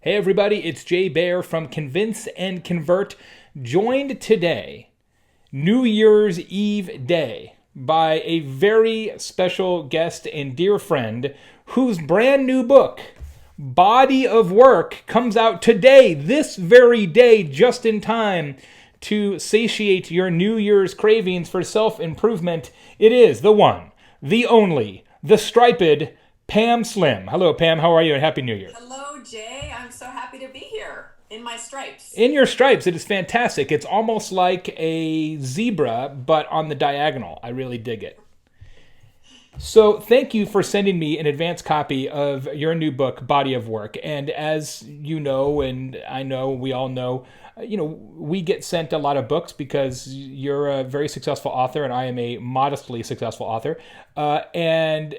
Hey everybody, it's Jay Baer from Convince and Convert, joined today, New Year's Eve day, by a very special guest and dear friend whose brand new book, Body of Work, comes out today, this very day, just in time to satiate your New Year's cravings for self-improvement. It is the one, the only, the striped Pam Slim. Hello, Pam. How are you? And Happy New Year. Hello, Jay. I'm so happy to be here in my stripes. In your stripes, it is fantastic. It's almost like a zebra, but on the diagonal. I really dig it. So, thank you for sending me an advance copy of your new book, Body of Work. And as you know, and I know, we all know, we get sent a lot of books because you're a very successful author and I am a modestly successful author. And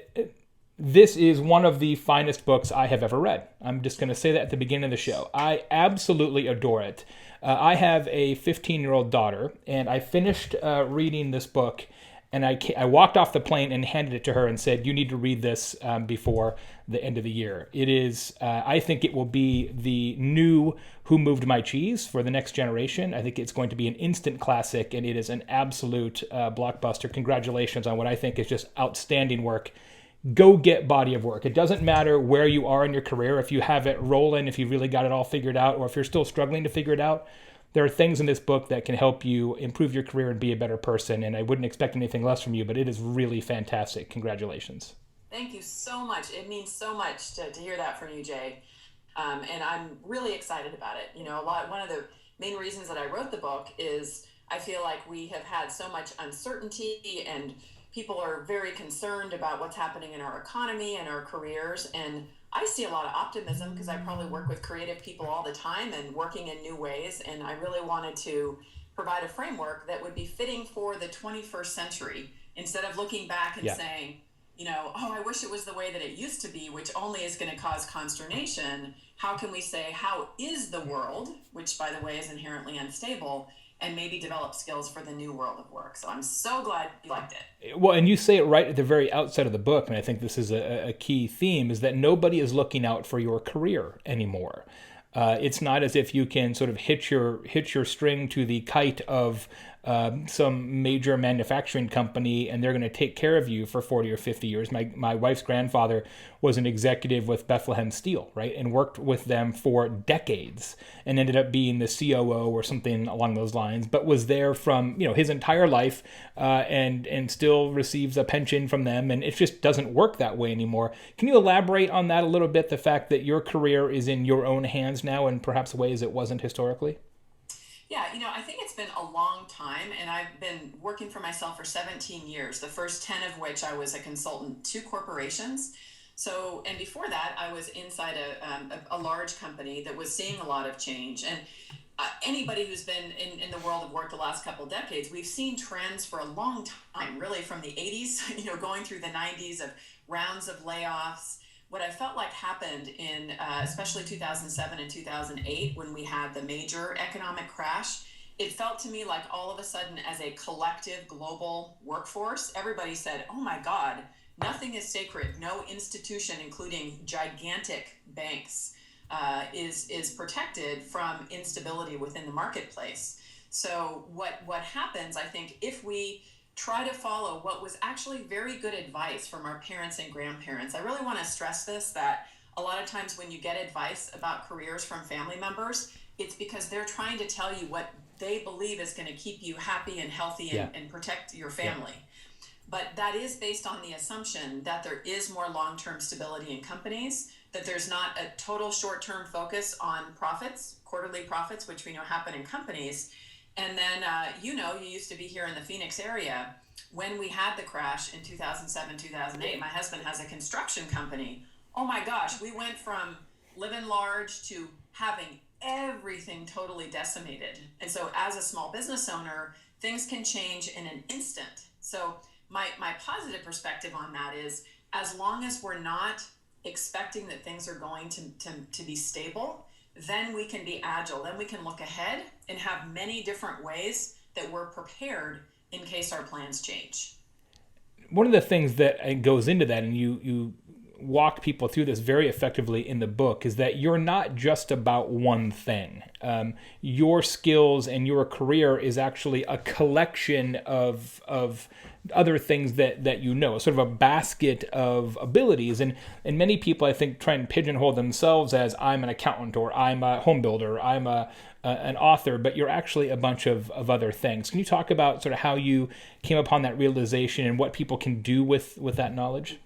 this is one of the finest books I have ever read. I'm just going to say that at the beginning of the show. I absolutely adore it. I have a 15-year-old daughter, and I finished reading this book, and I walked off the plane and handed it to her and said, "You need to read this before the end of the year." It is, I think it will be the new Who Moved My Cheese for the next generation. I think it's going to be an instant classic, and it is an absolute blockbuster. Congratulations on what I think is just outstanding work. Go get Body of Work. It doesn't matter where you are in your career, if you have it rolling, if you really got it all figured out, or if you're still struggling to figure it out. There are things in this book that can help you improve your career and be a better person, and I wouldn't expect anything less from you, but it is really fantastic. Congratulations. Thank you so much. It means so much to hear that from you, Jay. And I'm really excited about it. One of the main reasons that I wrote the book is I feel like we have had so much uncertainty and people are very concerned about what's happening in our economy and our careers. And I see a lot of optimism because I probably work with creative people all the time and working in new ways. And I really wanted to provide a framework that would be fitting for the 21st century instead of looking back and Yeah. saying, oh, I wish it was the way that it used to be, which only is going to cause consternation. How can we say, how is the world, which by the way is inherently unstable, and maybe develop skills for the new world of work? So I'm so glad you liked it. Well, and you say it right at the very outset of the book, and I think this is a key theme, is that nobody is looking out for your career anymore. It's not as if you can sort of hitch your string to the kite of some major manufacturing company and they're going to take care of you for 40 or 50 years. My wife's grandfather was an executive with Bethlehem Steel, right, and worked with them for decades and ended up being the COO or something along those lines, but was there from his entire life and still receives a pension from them, and it just doesn't work that way anymore. Can you elaborate on that a little bit, the fact that your career is in your own hands now in perhaps ways it wasn't historically? Yeah, I think it's been a long time, and I've been working for myself for 17 years, the first 10 of which I was a consultant to corporations. So, and before that, I was inside a large company that was seeing a lot of change. And anybody who's been in the world of work the last couple of decades, we've seen trends for a long time, really from the 80s, going through the 90s of rounds of layoffs. What I felt like happened in especially 2007 and 2008 when we had the major economic crash, it felt to me like all of a sudden as a collective global workforce, everybody said, oh my God, nothing is sacred. No institution, including gigantic banks, is protected from instability within the marketplace. So what happens, I think, if we try to follow what was actually very good advice from our parents and grandparents. I really want to stress this, that a lot of times when you get advice about careers from family members, it's because they're trying to tell you what they believe is going to keep you happy and healthy Yeah. and protect your Yeah. family. But that is based on the assumption that there is more long-term stability in companies, that there's not a total short-term focus on profits, quarterly profits, which we know happen in companies. And then, you used to be here in the Phoenix area when we had the crash in 2007, 2008. My husband has a construction company. Oh my gosh, we went from living large to having everything totally decimated. And so as a small business owner, things can change in an instant. So my positive perspective on that is, as long as we're not expecting that things are going to be stable, then we can be agile. Then we can look ahead and have many different ways that we're prepared in case our plans change. One of the things that goes into that, and you walk people through this very effectively in the book is that you're not just about one thing. Your skills and your career is actually a collection of other things that you know, sort of a basket of abilities. And many people, I think, try and pigeonhole themselves as I'm an accountant, or I'm a home builder, I'm an author, but you're actually a bunch of other things. Can you talk about sort of how you came upon that realization and what people can do with that knowledge?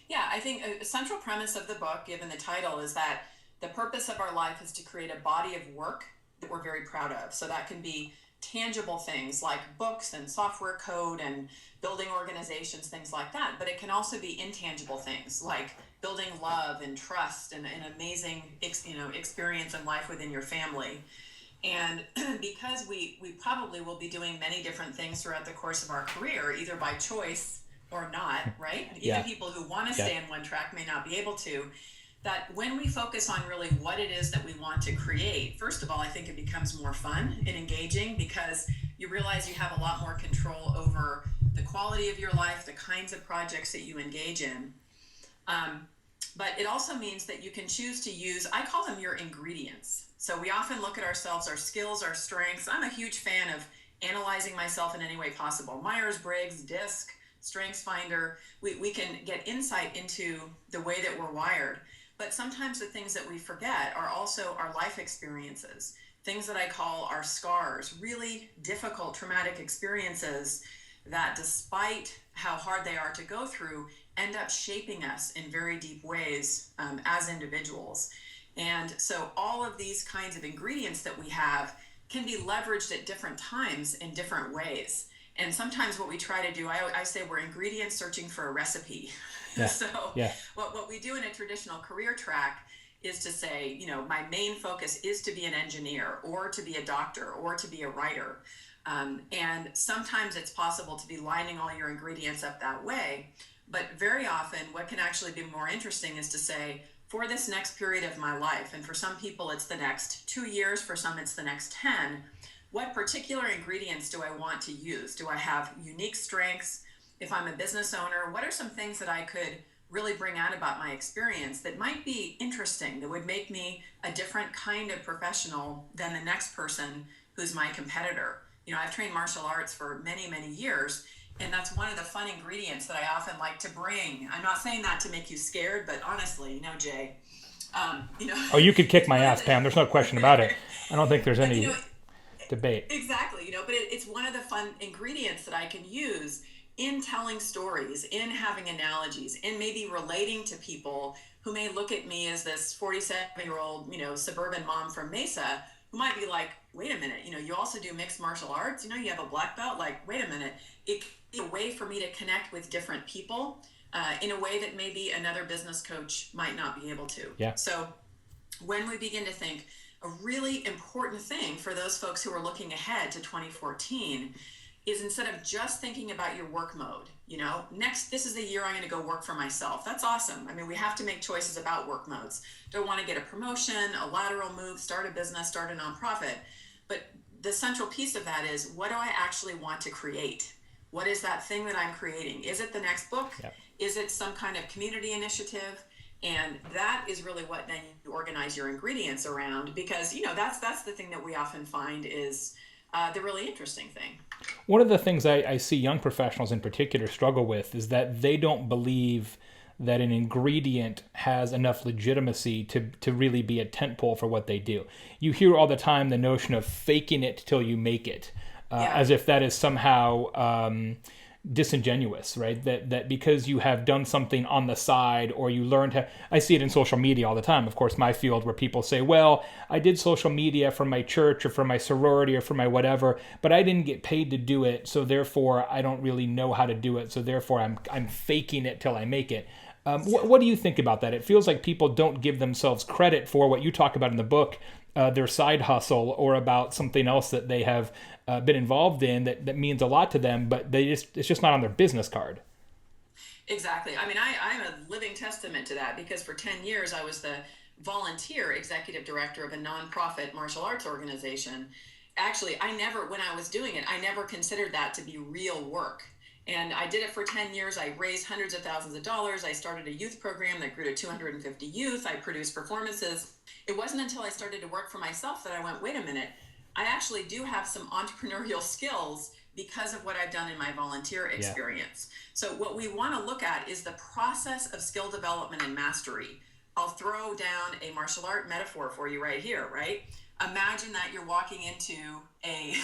Yeah, I think a central premise of the book, given the title, is that the purpose of our life is to create a body of work that we're very proud of. So that can be tangible things like books and software code and building organizations, things like that. But it can also be intangible things like building love and trust and an amazing experience in life within your family. And because we probably will be doing many different things throughout the course of our career, either by choice or not, right? Yeah. Even people who want to stay in one track may not be able to. That when we focus on really what it is that we want to create, first of all, I think it becomes more fun and engaging because you realize you have a lot more control over the quality of your life, the kinds of projects that you engage in. But it also means that you can choose to use, I call them your ingredients. So we often look at ourselves, our skills, our strengths. I'm a huge fan of analyzing myself in any way possible. Myers-Briggs, DISC, StrengthsFinder. We can get insight into the way that we're wired. But sometimes the things that we forget are also our life experiences, things that I call our scars, really difficult traumatic experiences that, despite how hard they are to go through, end up shaping us in very deep ways as individuals. And so all of these kinds of ingredients that we have can be leveraged at different times in different ways. And sometimes what we try to do, I say we're ingredients searching for a recipe. Yeah. So Yeah. what we do in a traditional career track is to say, my main focus is to be an engineer or to be a doctor or to be a writer. And sometimes it's possible to be lining all your ingredients up that way. But very often what can actually be more interesting is to say, for this next period of my life, and for some people it's the next 2 years, for some it's the next 10, what particular ingredients do I want to use? Do I have unique strengths? If I'm a business owner, what are some things that I could really bring out about my experience that might be interesting, that would make me a different kind of professional than the next person who's my competitor? I've trained martial arts for many, many years, and that's one of the fun ingredients that I often like to bring. I'm not saying that to make you scared, but honestly, Jay, Oh, you could kick my ass, Pam. There's no question about it. I don't think there's any debate. Exactly, but it's one of the fun ingredients that I can use in telling stories, in having analogies, in maybe relating to people who may look at me as this 47-year-old, suburban mom from Mesa, who might be like, wait a minute, you also do mixed martial arts, you have a black belt, like, wait a minute. It can be a way for me to connect with different people in a way that maybe another business coach might not be able to. Yeah. So when we begin to think, a really important thing for those folks who are looking ahead to 2014 is, instead of just thinking about your work mode, this is the year I'm going to go work for myself. That's awesome. I mean, we have to make choices about work modes. Do I want to get a promotion, a lateral move, start a business, start a nonprofit? But the central piece of that is, what do I actually want to create? What is that thing that I'm creating? Is it the next book? Yep. Is it some kind of community initiative? And that is really what then you organize your ingredients around, because, that's the thing that we often find is the really interesting thing. One of the things I see young professionals in particular struggle with is that they don't believe that an ingredient has enough legitimacy to really be a tentpole for what they do. You hear all the time the notion of faking it till you make it, as if that is somehow disingenuous, right? That because you have done something on the side, or you learned to, I see it in social media all the time, of course, my field, where people say, well, I did social media for my church or for my sorority or for my whatever, but I didn't get paid to do it, so therefore I don't really know how to do it, so therefore I'm faking it till I make it. What do you think about that? It feels like people don't give themselves credit for what you talk about in the book, their side hustle, or about something else that they have been involved in that means a lot to them, but it's just not on their business card. Exactly. I mean, I'm a living testament to that, because for 10 years I was the volunteer executive director of a nonprofit martial arts organization. Actually, when I was doing it, I never considered that to be real work. And I did it for 10 years. I raised hundreds of thousands of dollars. I started a youth program that grew to 250 youth. I produced performances. It wasn't until I started to work for myself that I went, wait a minute, I actually do have some entrepreneurial skills because of what I've done in my volunteer experience. So what we want to look at is the process of skill development and mastery. I'll throw down a martial art metaphor for you right here, right? Imagine that you're walking into a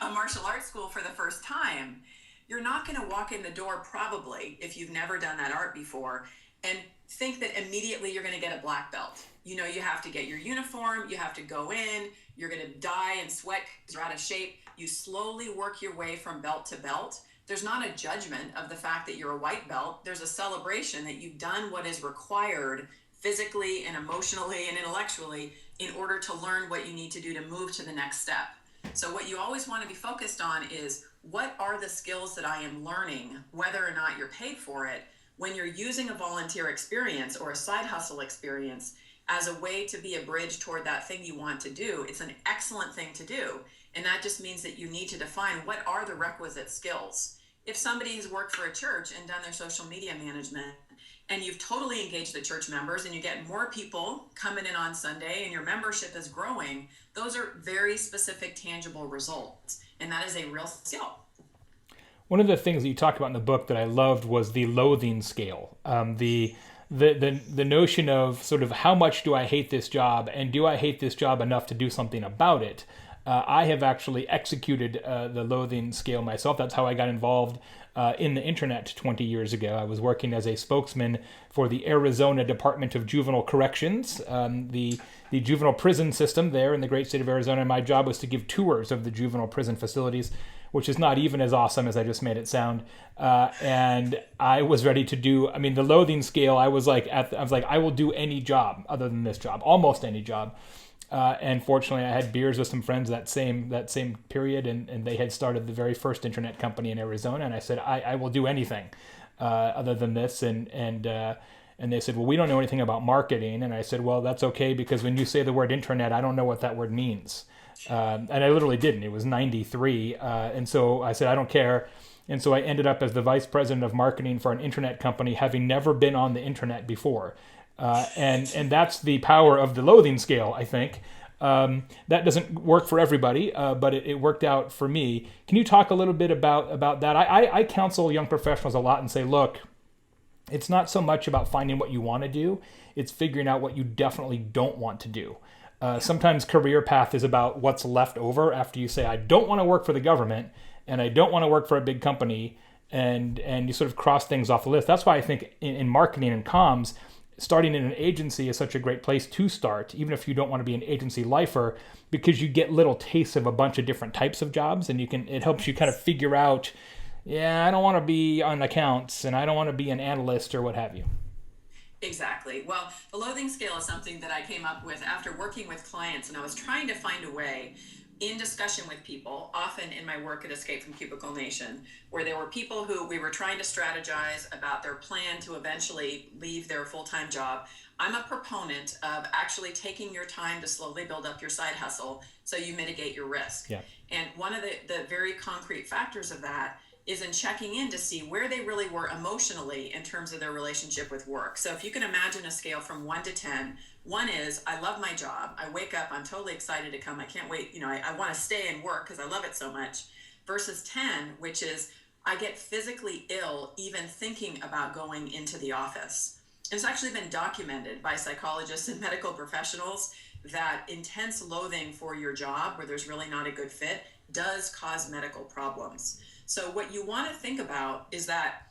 martial arts school for the first time. You're not going to walk in the door, probably, if you've never done that art before, and think that immediately you're going to get a black belt. You know, you have to get your uniform, you have to go in, you're going to die and sweat because you're out of shape. You slowly work your way from belt to belt. There's not a judgment of the fact that you're a white belt. There's a celebration that you've done what is required physically and emotionally and intellectually in order to learn what you need to do to move to the next step. So what you always want to be focused on is, what are the skills that I am learning, whether or not you're paid for it, when you're using a volunteer experience or a side hustle experience as a way to be a bridge toward that thing you want to do. It's an excellent thing to do. And that just means that you need to define what are the requisite skills. If somebody has worked for a church and done their social media management, and you've totally engaged the church members and you get more people coming in on Sunday and your membership is growing, those are very specific, tangible results. And that is a real skill. One of the things that you talked about in the book that I loved was the loathing scale. The notion of sort of, how much do I hate this job, and do I hate this job enough to do something about it? I have actually executed the loathing scale myself. That's how I got involved in the internet 20 years ago. I was working as a spokesman for the Arizona Department of Juvenile Corrections, the juvenile prison system there in the great state of Arizona. My job was to give tours of the juvenile prison facilities, which is not even as awesome as I just made it sound. And I was ready to do, I mean, the loathing scale, I was like, I will do any job other than this job, almost any job. And fortunately, I had beers with some friends that same period, and they had started the very first internet company in Arizona. And I said, I will do anything other than this. And they said, well, we don't know anything about marketing. And I said, well, that's okay, because when you say the word internet, I don't know what that word means. And I literally didn't. It was 93. And so I said, I don't care. And so I ended up as the vice president of marketing for an internet company, having never been on the internet before. And that's the power of the loathing scale, I think. That doesn't work for everybody, but it worked out for me. Can you talk a little bit about that? I counsel young professionals a lot and say, look, it's not so much about finding what you want to do. It's figuring out what you definitely don't want to do. Sometimes career path is about what's left over after you say, I don't want to work for the government and I don't want to work for a big company, and you sort of cross things off the list. That's why I think in marketing and comms, starting in an agency is such a great place to start, even if you don't want to be an agency lifer, because you get little tastes of a bunch of different types of jobs, and it helps you kind of figure out, I don't want to be on accounts and I don't want to be an analyst or what have you. Exactly. Well, the loathing scale is something that I came up with after working with clients, and I was trying to find a way in discussion with people, often in my work at Escape from Cubicle Nation, where there were people who we were trying to strategize about their plan to eventually leave their full-time job. I'm a proponent of actually taking your time to slowly build up your side hustle so you mitigate your risk. Yeah. And one of the very concrete factors of that is in checking in to see where they really were emotionally in terms of their relationship with work. So if you can imagine a scale from 1 to 10, 1 is, I love my job. I wake up, I'm totally excited to come. I can't wait. I want to stay and work because I love it so much. Versus 10, which is, I get physically ill even thinking about going into the office. It's actually been documented by psychologists and medical professionals that intense loathing for your job, where there's really not a good fit, does cause medical problems. So what you want to think about is that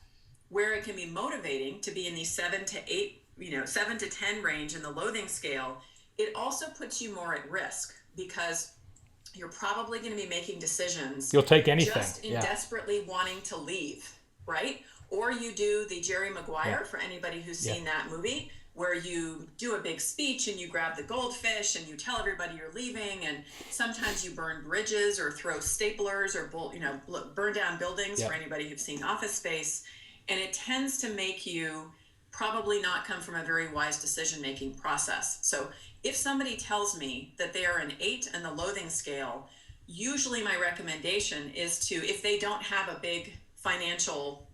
where it can be motivating to be in the 7 to 10 range in the loathing scale, it also puts you more at risk, because you're probably going to be making decisions. You'll take anything. Just in desperately wanting to leave, right? Or you do the Jerry Maguire, for anybody who's seen that movie, where you do a big speech and you grab the goldfish and you tell everybody you're leaving, and sometimes you burn bridges or throw staplers or burn down buildings for anybody who's seen Office Space, and it tends to make you probably not come from a very wise decision-making process. So if somebody tells me that they are an 8 in the loathing scale, usually my recommendation is to, if they don't have a big financial,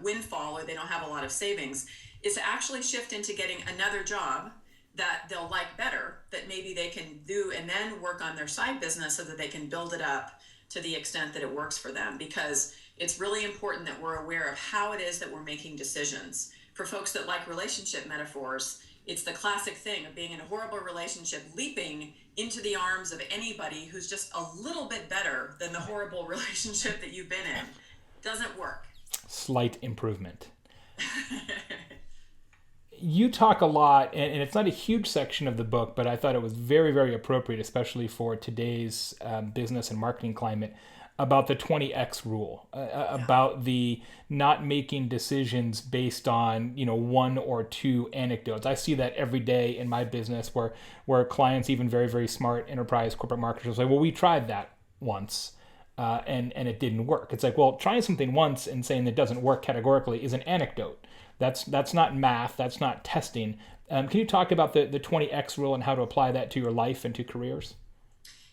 windfall, or they don't have a lot of savings, is to actually shift into getting another job that they'll like better, that maybe they can do, and then work on their side business so that they can build it up to the extent that it works for them. Because it's really important that we're aware of how it is that we're making decisions. For folks that like relationship metaphors, it's the classic thing of being in a horrible relationship, leaping into the arms of anybody who's just a little bit better than the horrible relationship that you've been in. Doesn't work. Slight improvement. You talk a lot, and it's not a huge section of the book, but I thought it was very, very appropriate, especially for today's business and marketing climate, about the 20x rule, about the not making decisions based on, one or two anecdotes. I see that every day in my business where clients, even very, very smart enterprise corporate marketers, say, well, we tried that once. And it didn't work. It's like, well, trying something once and saying that doesn't work categorically is an anecdote. That's not math. That's not testing. Can you talk about the 20x rule and how to apply that to your life and to careers?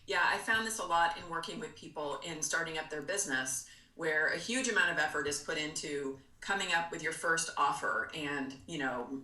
Yeah, I found this a lot in working with people in starting up their business, where a huge amount of effort is put into coming up with your first offer and,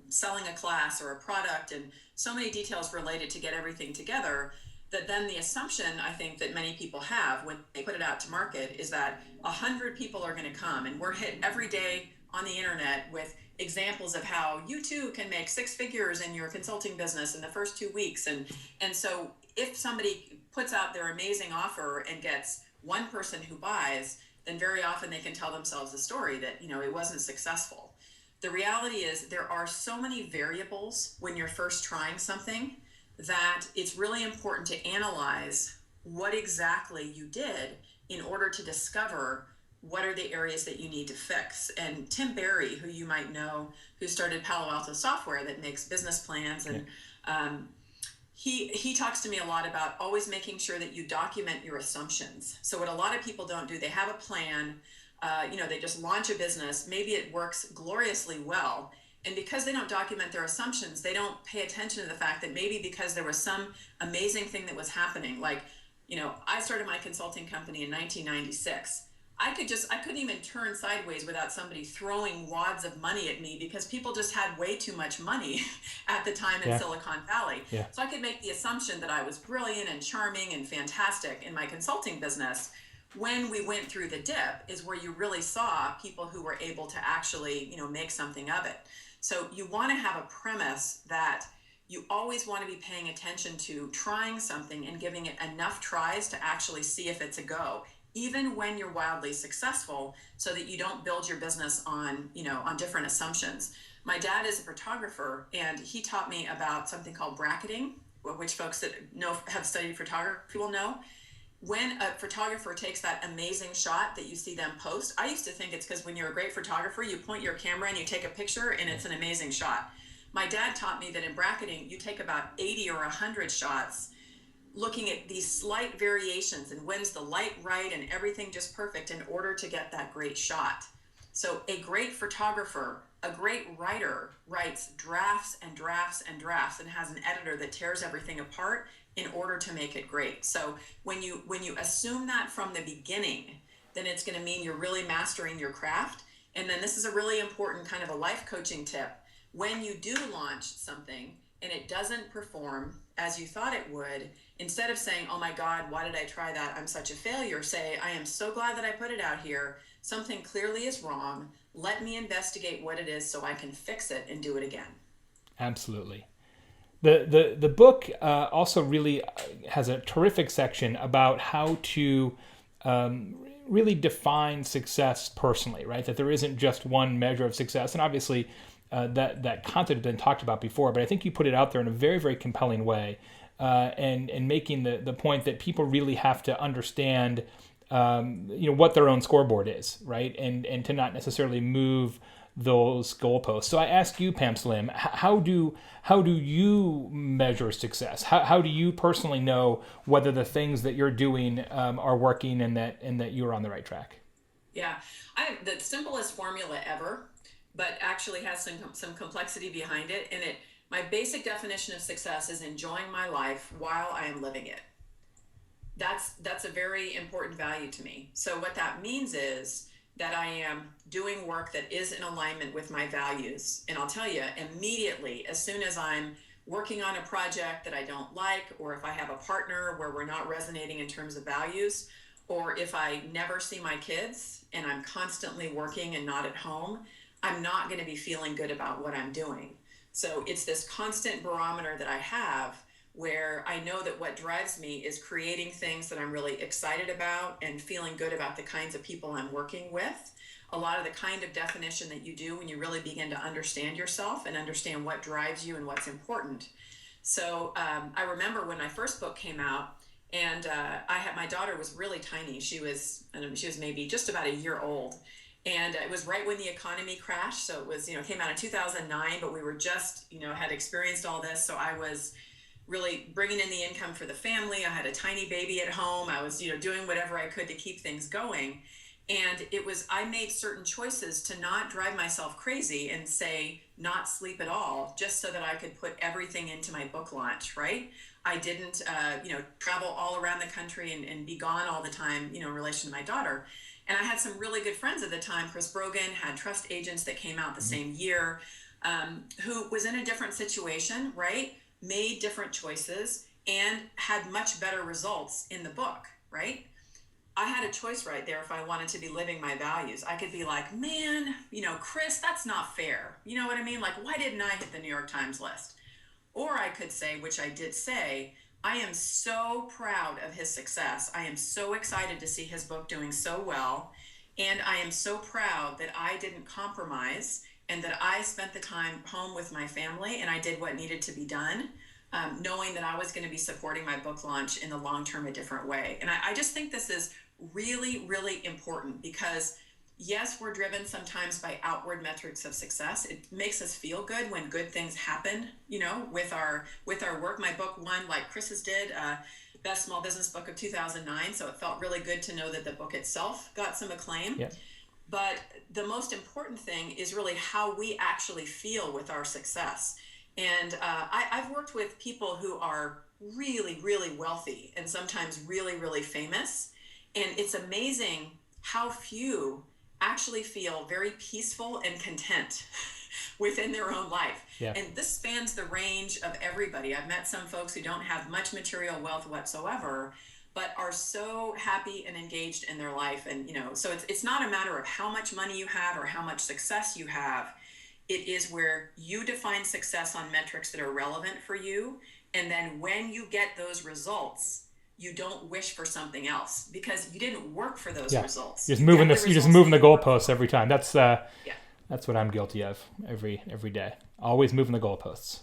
selling a class or a product, and so many details related to get everything together, that then the assumption I think that many people have when they put it out to market is that 100 people are going to come, and we're hit every day on the internet with examples of how you too can make six figures in your consulting business in the first 2 weeks. And so if somebody puts out their amazing offer and gets one person who buys, then very often they can tell themselves the story that, it wasn't successful. The reality is there are so many variables when you're first trying something that it's really important to analyze what exactly you did in order to discover what are the areas that you need to fix. And Tim Barry, who you might know, who started Palo Alto Software that makes business plans, and he talks to me a lot about always making sure that you document your assumptions. So what a lot of people don't do, they have a plan, they just launch a business, maybe it works gloriously well, and because they don't document their assumptions, they don't pay attention to the fact that maybe because there was some amazing thing that was happening, like, I started my consulting company in 1996. I couldn't even turn sideways without somebody throwing wads of money at me, because people just had way too much money at the time in Silicon Valley. Yeah. So I could make the assumption that I was brilliant and charming and fantastic in my consulting business. When we went through the dip is where you really saw people who were able to actually, make something of it. So you want to have a premise that you always want to be paying attention to trying something and giving it enough tries to actually see if it's a go, even when you're wildly successful, so that you don't build your business on different assumptions. My dad is a photographer, and he taught me about something called bracketing, which folks that have studied photography will know. When a photographer takes that amazing shot that you see them post, I used to think it's because when you're a great photographer, you point your camera and you take a picture and it's an amazing shot. My dad taught me that in bracketing, you take about 80 or 100 shots, looking at these slight variations and when's the light right and everything just perfect in order to get that great shot. So a great photographer, a great writer, writes drafts and drafts and drafts and has an editor that tears everything apart in order to make it great. So when you assume that from the beginning, then it's going to mean you're really mastering your craft. And then this is a really important kind of a life coaching tip. When you do launch something and it doesn't perform as you thought it would, instead of saying, oh my God, why did I try that? I'm such a failure. Say, I am so glad that I put it out here. Something clearly is wrong. Let me investigate what it is so I can fix it and do it again. Absolutely. The book also really has a terrific section about how to really define success personally, right? That there isn't just one measure of success. And obviously that concept has been talked about before, but I think you put it out there in a very, very compelling way, and making the point that people really have to understand what their own scoreboard is, right? And to not necessarily move those goalposts. So I ask you, Pam Slim, how do you measure success? How do you personally know whether the things that you're doing are working and that you're on the right track? Yeah, I have the simplest formula ever, but actually has some complexity behind it. And my basic definition of success is enjoying my life while I am living it. That's a very important value to me. So what that means is that I am doing work that is in alignment with my values. And I'll tell you, immediately, as soon as I'm working on a project that I don't like, or if I have a partner where we're not resonating in terms of values, or if I never see my kids and I'm constantly working and not at home, I'm not going to be feeling good about what I'm doing. So it's this constant barometer that I have where I know that what drives me is creating things that I'm really excited about and feeling good about the kinds of people I'm working with. A lot of the kind of definition that you do when you really begin to understand yourself and understand what drives you and what's important. So I remember when my first book came out, and I had my daughter was really tiny. She was maybe just about a year old, and it was right when the economy crashed. So it was, it came out in 2009, but we were just, had experienced all this. So I was really bringing in the income for the family. I had a tiny baby at home. I was, doing whatever I could to keep things going. And I made certain choices to not drive myself crazy and say not sleep at all, just so that I could put everything into my book launch, right? I didn't, travel all around the country and be gone all the time, in relation to my daughter. And I had some really good friends at the time. Chris Brogan had Trust Agents that came out the same year, who was in a different situation, right? Made different choices and had much better results in the book, right? I had a choice right there if I wanted to be living my values. I could be like, man, Chris, that's not fair. You know what I mean? Like, why didn't I hit the New York Times list? Or I could say, which I did say, I am so proud of his success. I am so excited to see his book doing so well. And I am so proud that I didn't compromise and that I spent the time home with my family and I did what needed to be done, knowing that I was going to be supporting my book launch in the long term a different way. And I just think this is really, really important because yes, we're driven sometimes by outward metrics of success. It makes us feel good when good things happen, with our work. My book won, like Chris's did, Best Small Business Book of 2009. So it felt really good to know that the book itself got some acclaim. Yeah. But the most important thing is really how we actually feel with our success. And I've worked with people who are really, really wealthy and sometimes really, really famous. And it's amazing how few actually feel very peaceful and content within their own life. Yeah. And this spans the range of everybody. I've met some folks who don't have much material wealth whatsoever, but are so happy and engaged in their life. And, so it's not a matter of how much money you have or how much success you have. It is where you define success on metrics that are relevant for you. And then when you get those results, you don't wish for something else because you didn't work for those results. You're just moving the goalposts every time. That's what I'm guilty of every day. Always moving the goalposts.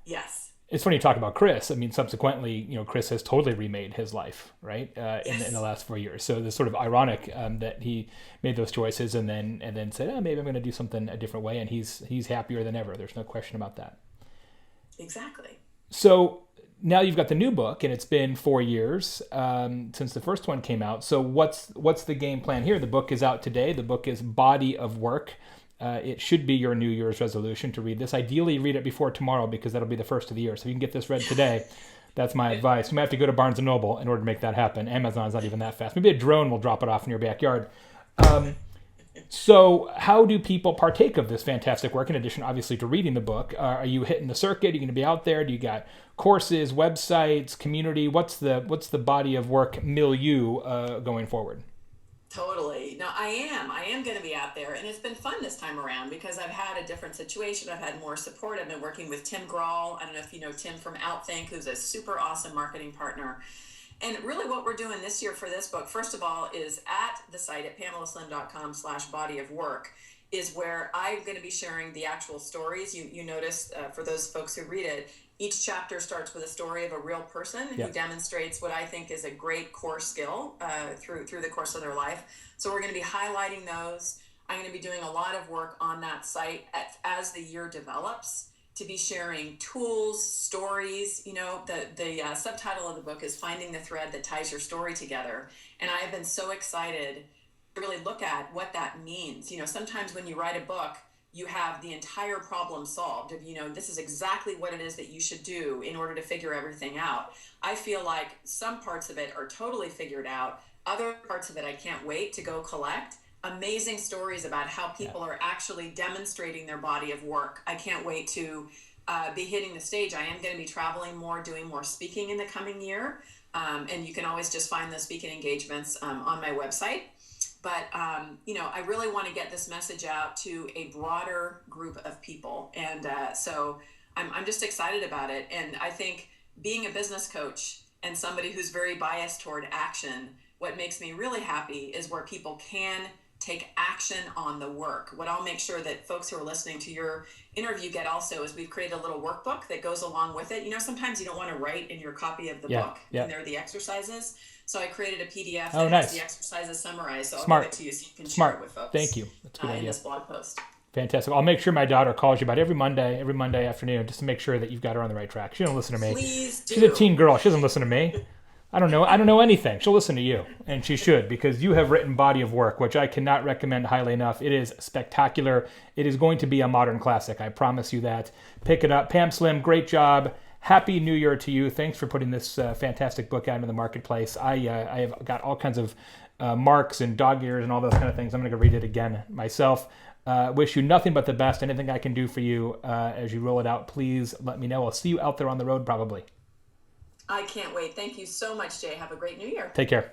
Yes. It's funny you talk about Chris. I mean, subsequently, Chris has totally remade his life, right? In the last 4 years. So it's sort of ironic that he made those choices and then said, maybe I'm going to do something a different way, and he's happier than ever. There's no question about that. Exactly. So now you've got the new book, and it's been 4 years since the first one came out. So what's the game plan here? The book is out today. The book is Body of Work. It should be your New Year's resolution to read this. Ideally, read it before tomorrow because that'll be the first of the year. So if you can get this read today, that's my advice. You might have to go to Barnes & Noble in order to make that happen. Amazon's not even that fast. Maybe a drone will drop it off in your backyard. So how do people partake of this fantastic work in addition, obviously, to reading the book? Are you hitting the circuit? Are you going to be out there? Do you got courses, websites, community? What's the body of work milieu going forward? Totally. No, I am going to be out there. And it's been fun this time around because I've had a different situation. I've had more support. I've been working with Tim Grahl. I don't know if you know Tim from Outthinq, who's a super awesome marketing partner. And really what we're doing this year for this book, first of all, is at the site at pamelaslim.com/bodyofwork is where I'm going to be sharing the actual stories. You notice, for those folks who read it, each chapter starts with a story of a real person who demonstrates what I think is a great core skill through the course of their life. So we're going to be highlighting those. I'm going to be doing a lot of work on that site as the year develops to be sharing tools, stories. The subtitle of the book is Finding the Thread That Ties Your Story Together. And I have been so excited to really look at what that means. Sometimes when you write a book, you have the entire problem solved. This is exactly what it is that you should do in order to figure everything out. I feel like some parts of it are totally figured out. Other parts of it I can't wait to go collect. amazing stories about how people are actually demonstrating their body of work. I can't wait to be hitting the stage. I am going to be traveling more, doing more speaking in the coming year. And you can always just find those speaking engagements on my website. But, I really want to get this message out to a broader group of people. And so I'm just excited about it. And I think being a business coach and somebody who's very biased toward action, what makes me really happy is where people can take action on the work. What I'll make sure that folks who are listening to your interview get also is we've created a little workbook that goes along with it. Sometimes you don't want to write in your copy of the book, and there are the exercises. So I created a PDF that has the exercises summarized. So I'll give it to you so you can share it with folks. Thank you. That's a good idea. In this blog post. Fantastic. I'll make sure my daughter calls you about every Monday afternoon, just to make sure that you've got her on the right track. She doesn't listen to me. Please do. She's a teen girl. She doesn't listen to me. I don't know anything. She'll listen to you, and she should, because you have written body of work, which I cannot recommend highly enough. It is spectacular. It is going to be a modern classic. I promise you that. Pick it up. Pam Slim, great job. Happy New Year to you. Thanks for putting this fantastic book out into the marketplace. I have got all kinds of marks and dog ears and all those kind of things. I'm going to go read it again myself. Wish you nothing but the best. Anything I can do for you as you roll it out, please let me know. I'll see you out there on the road probably. I can't wait. Thank you so much, Jay. Have a great New Year. Take care.